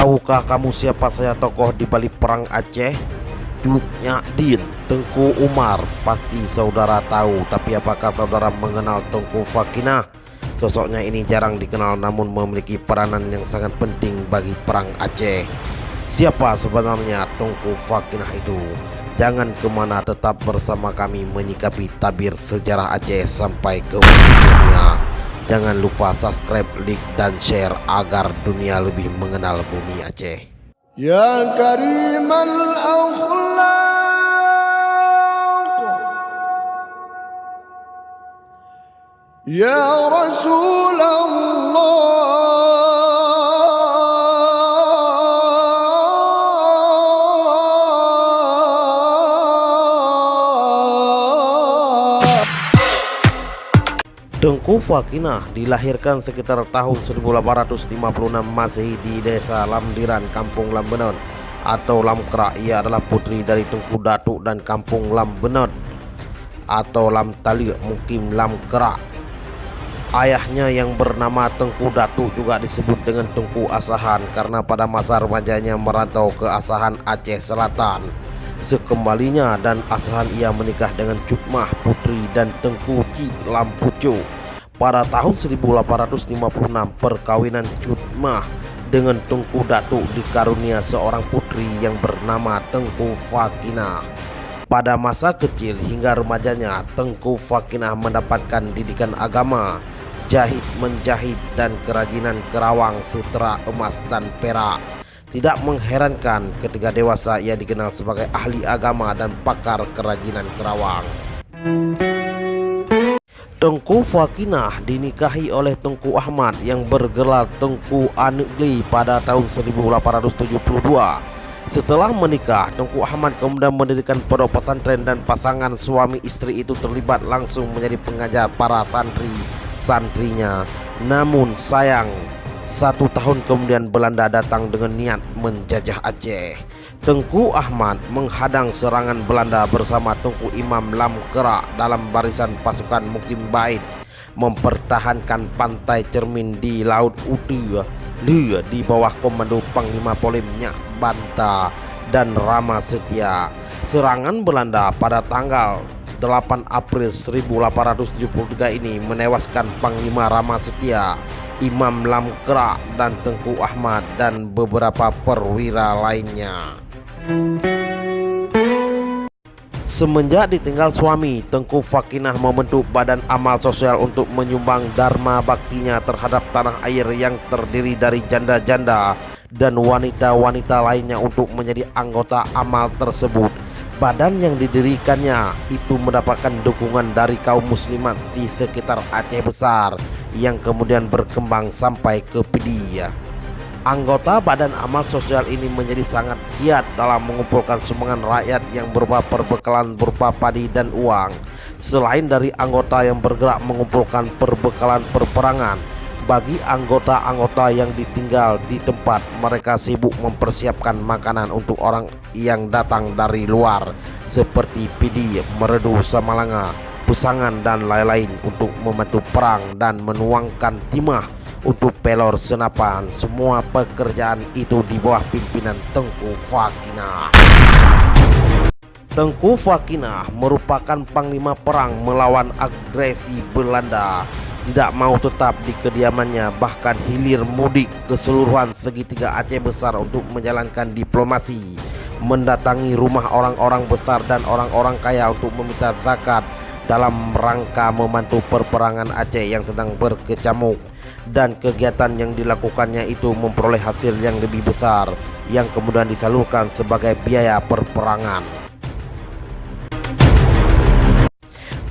Tahukah kamu siapa saya tokoh di balik perang Aceh? Duk Nyadin, Tengku Umar. Pasti saudara tahu, tapi apakah saudara mengenal Tengku Fakinah? Sosoknya ini jarang dikenal namun memiliki peranan yang sangat penting bagi perang Aceh. Siapa sebenarnya Tengku Fakinah itu? Jangan kemana, tetap bersama kami menyikapi tabir sejarah Aceh sampai ke dunia. Jangan lupa subscribe, like, dan share agar dunia lebih mengenal bumi Aceh. Ya karimal akhlaq, ya Rasulullah, Tengku Fakinah dilahirkan sekitar tahun 1856 Masehi di desa Lamdiran, Kampung Lambenot atau Lamkera. Ia adalah putri dari Tengku Datuk dan Kampung Lambenot atau Lamtali, Mukim Lamkera. Ayahnya yang bernama Tengku Datuk juga disebut dengan Tengku Asahan karena pada masa remajanya merantau ke Asahan, Aceh Selatan. Sekembalinya dan Asahan, ia menikah dengan Cutmah, putri dan Tengku Cik Lampucu. Pada tahun 1856 perkawinan Cutmah dengan Tengku Datuk dikarunia seorang putri yang bernama Tengku Fakinah. Pada masa kecil hingga remajanya, Tengku Fakinah mendapatkan didikan agama, jahit menjahit dan kerajinan kerawang, sutra, emas dan perak. Tidak mengherankan ketika dewasa ia dikenal sebagai ahli agama dan pakar kerajinan kerawang. Tengku Fakinah dinikahi oleh Tengku Ahmad yang bergelar Tengku Anegli pada tahun 1872. Setelah menikah, Tengku Ahmad kemudian mendirikan pondok pesantren dan pasangan suami istri itu terlibat langsung menjadi pengajar para santri-santrinya. Namun sayang, 1 tahun kemudian Belanda datang dengan niat menjajah Aceh. Tengku Ahmad menghadang serangan Belanda bersama Tengku Imam Lamkera dalam barisan pasukan Mukim Bait, mempertahankan pantai Cermin di Laut Udu di bawah komando Panglima Polim Nyak Banta dan Rama Setia. Serangan Belanda pada tanggal 8 April 1873 ini menewaskan Panglima Rama Setia, Imam Lamkera dan Tengku Ahmad dan beberapa perwira lainnya. Semenjak ditinggal suami, Tengku Fakinah membentuk badan amal sosial untuk menyumbang dharma baktinya terhadap tanah air yang terdiri dari janda-janda dan wanita-wanita lainnya untuk menjadi anggota amal tersebut. Badan yang didirikannya itu mendapatkan dukungan dari kaum muslimat di sekitar Aceh Besar yang kemudian berkembang sampai ke Pedia. Anggota badan amal sosial ini menjadi sangat giat dalam mengumpulkan sumbangan rakyat yang berupa perbekalan berupa padi dan uang. Selain dari anggota yang bergerak mengumpulkan perbekalan perperangan, bagi anggota-anggota yang ditinggal di tempat, mereka sibuk mempersiapkan makanan untuk orang yang datang dari luar seperti Pidi, Meredu, Samalanga, Pesangan dan lain-lain untuk membantu perang dan menuangkan timah untuk pelor senapan. Semua pekerjaan itu di bawah pimpinan Tengku Fakinah. Tengku Fakinah merupakan panglima perang melawan agresi Belanda. Tidak mau tetap di kediamannya, bahkan hilir mudik keseluruhan segitiga Aceh Besar untuk menjalankan diplomasi, mendatangi rumah orang-orang besar dan orang-orang kaya untuk meminta zakat dalam rangka membantu perperangan Aceh yang sedang berkecamuk. Dan kegiatan yang dilakukannya itu memperoleh hasil yang lebih besar yang kemudian disalurkan sebagai biaya perperangan.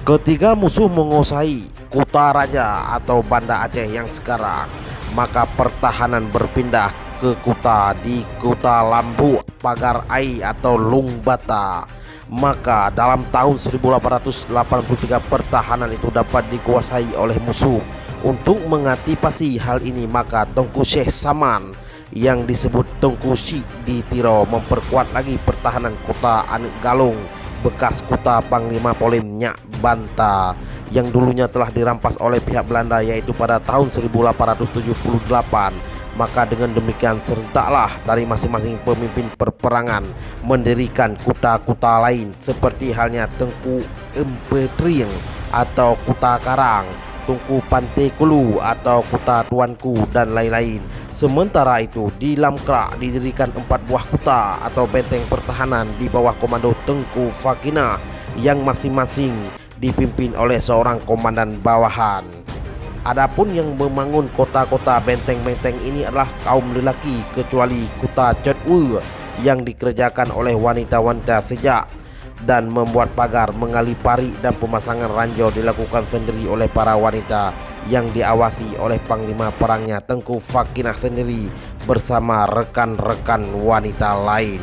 Ketika musuh menguasai Kuta Raja atau Banda Aceh yang sekarang, maka pertahanan berpindah ke Kuta di Kuta Lambu, Pagar Ai atau Lung Bata. Maka dalam tahun 1883 pertahanan itu dapat dikuasai oleh musuh. Untuk mengantisipasi hal ini, maka Tengku Syekh Saman yang disebut Tengku Syik di Tiro memperkuat lagi pertahanan Kota Anek Galung, bekas kota Panglima Polim Nyak Banta yang dulunya telah dirampas oleh pihak Belanda, yaitu pada tahun 1878 Maka dengan demikian serentaklah dari masing-masing pemimpin perperangan mendirikan kuta-kuta lain seperti halnya Tengku Empetring atau Kuta Karang, Tungku Pantai Kulu atau Kuta Tuanku dan lain-lain. Sementara itu di Lamkrak didirikan 4 buah kuta atau benteng pertahanan di bawah komando Tengku Fakinah yang masing-masing dipimpin oleh seorang komandan bawahan. Adapun yang membangun kota-kota benteng-benteng ini adalah kaum lelaki kecuali Kuta Cetwu yang dikerjakan oleh wanita-wanita sejak, dan membuat pagar, mengali parit dan pemasangan ranjau dilakukan sendiri oleh para wanita yang diawasi oleh panglima perangnya Tengku Fakinah sendiri bersama rekan-rekan wanita lain.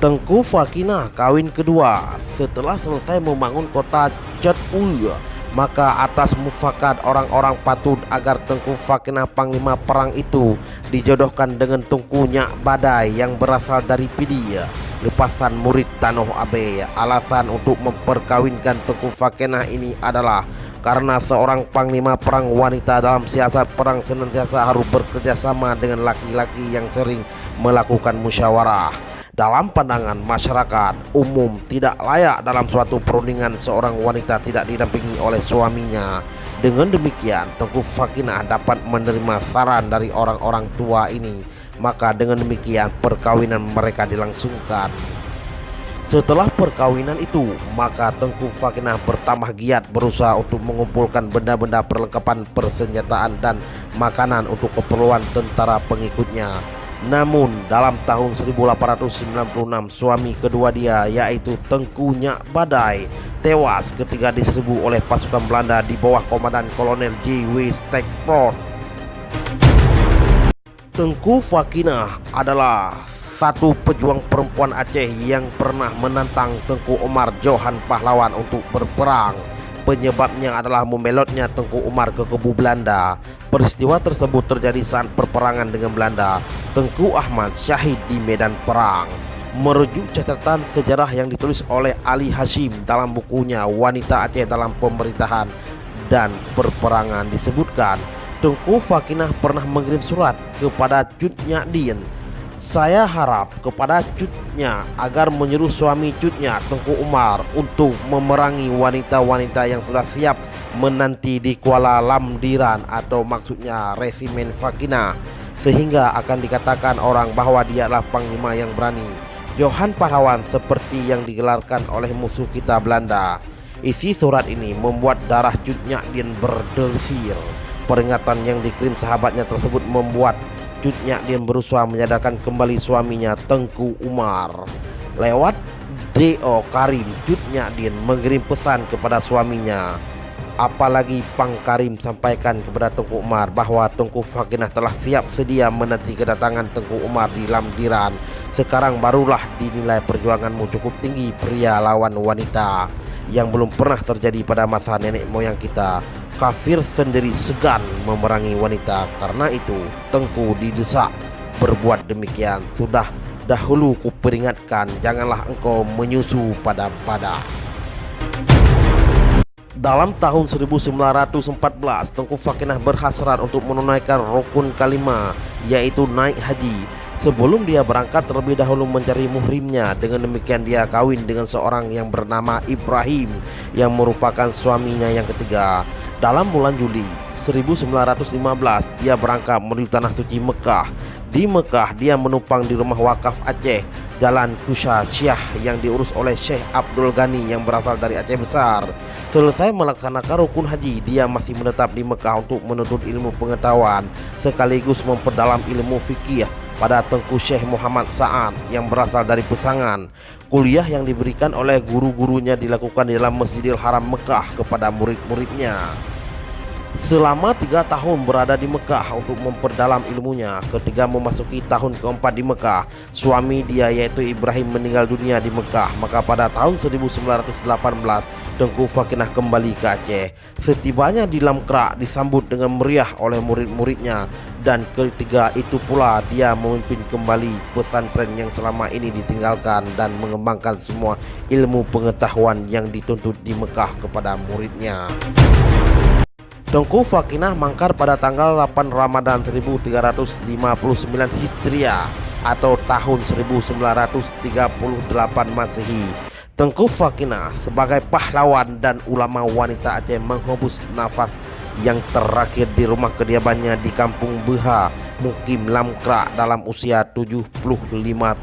Tengku Fakinah kawin kedua. Setelah selesai membangun kota Cetwu, maka atas mufakat orang-orang patut agar Tengku Fakinah panglima perang itu dijodohkan dengan Tengku Nyak Badai yang berasal dari Pidi, lepasan murid Tanoh Abe. Alasan untuk memperkawinkan Tengku Fakinah ini adalah karena seorang panglima perang wanita dalam siasat perang senantiasa harus bekerja sama dengan laki-laki yang sering melakukan musyawarah. Dalam pandangan masyarakat umum, tidak layak dalam suatu perundingan seorang wanita tidak didampingi oleh suaminya. Dengan demikian, Tengku Fakinah dapat menerima saran dari orang-orang tua ini. Maka dengan demikian perkawinan mereka dilangsungkan. Setelah perkawinan itu, maka Tengku Fakinah bertambah giat berusaha untuk mengumpulkan benda-benda perlengkapan persenjataan dan makanan untuk keperluan tentara pengikutnya. Namun dalam tahun 1896 suami kedua dia yaitu Tengku Nyak Badai tewas ketika diserbu oleh pasukan Belanda di bawah komandan Kolonel J. W. Stegford. Tengku Fakinah adalah satu pejuang perempuan Aceh yang pernah menantang Tengku Umar Johan Pahlawan untuk berperang. Penyebabnya adalah membelotnya Tengku Umar ke kubu Belanda. Peristiwa tersebut terjadi saat perperangan dengan Belanda. Tengku Ahmad syahid di medan perang. Merujuk catatan sejarah yang ditulis oleh Ali Hashim dalam bukunya Wanita Aceh dalam Pemerintahan dan Perperangan, disebutkan Tengku Fakinah pernah mengirim surat kepada Cut Nyak Dien. Saya harap kepada cutnya agar menyuruh suami cutnya Tengku Umar untuk memerangi wanita-wanita yang sudah siap menanti di Kuala Lamdiran atau maksudnya Resimen Fakinah, sehingga akan dikatakan orang bahwa dia adalah panglima yang berani, Johan Pahlawan seperti yang digelarkan oleh musuh kita Belanda. Isi surat ini membuat darah Cut Nyak Dien berdelir. Peringatan yang dikirim sahabatnya tersebut membuat Cut Nyak Dien berusaha menyadarkan kembali suaminya Tengku Umar. Lewat D.O. Karim, Cut Nyak Dien mengirim pesan kepada suaminya. Apalagi Pang Karim sampaikan kepada Tengku Umar bahwa Tengku Fakinah telah siap sedia menanti kedatangan Tengku Umar di Lamdiran. Sekarang barulah dinilai perjuanganmu cukup tinggi, pria lawan wanita, yang belum pernah terjadi pada masa nenek moyang kita. Kafir sendiri segan memerangi wanita. Karena itu Tengku didesak berbuat demikian. Sudah dahulu kuperingatkan, janganlah engkau menyusu pada-pada. Dalam tahun 1914 Tengku Fakinah berhasrat untuk menunaikan rukun kalima, yaitu naik haji. Sebelum dia berangkat terlebih dahulu mencari muhrimnya. Dengan demikian dia kawin dengan seorang yang bernama Ibrahim yang merupakan suaminya yang ketiga. Dalam bulan Juli 1915 dia berangkat menuju tanah suci Mekah. Di Mekah dia menumpang di rumah wakaf Aceh Jalan Kusha Syah yang diurus oleh Syekh Abdul Ghani yang berasal dari Aceh Besar. Selesai melaksanakan rukun haji, dia masih menetap di Mekah untuk menuntut ilmu pengetahuan sekaligus memperdalam ilmu fikih pada Tengku Syekh Muhammad Sa'ad yang berasal dari Pesangan. Kuliah yang diberikan oleh guru-gurunya dilakukan di dalam Masjidil Haram Mekah kepada murid-muridnya. Selama 3 tahun berada di Mekah untuk memperdalam ilmunya. Ketika memasuki tahun keempat di Mekah, suami dia yaitu Ibrahim meninggal dunia di Mekah. Maka pada tahun 1918 Tengku Fakinah kembali ke Aceh. Setibanya di Lamkrak disambut dengan meriah oleh murid-muridnya. Dan ketiga itu pula dia memimpin kembali pesantren yang selama ini ditinggalkan dan mengembangkan semua ilmu pengetahuan yang dituntut di Mekah kepada muridnya. Tengku Fakinah mangkar pada tanggal 8 Ramadan 1359 Hijriah atau tahun 1938 Masehi. Tengku Fakinah sebagai pahlawan dan ulama wanita Aceh menghembus nafas yang terakhir di rumah kediamannya di Kampung Beha, Mukim Lamkrak dalam usia 75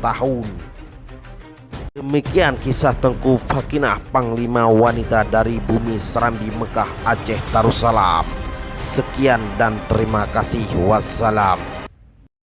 tahun. Demikian kisah Tengku Fakinah, panglima wanita dari bumi Serambi Mekah, Aceh Darussalam. Sekian dan terima kasih. Wassalam.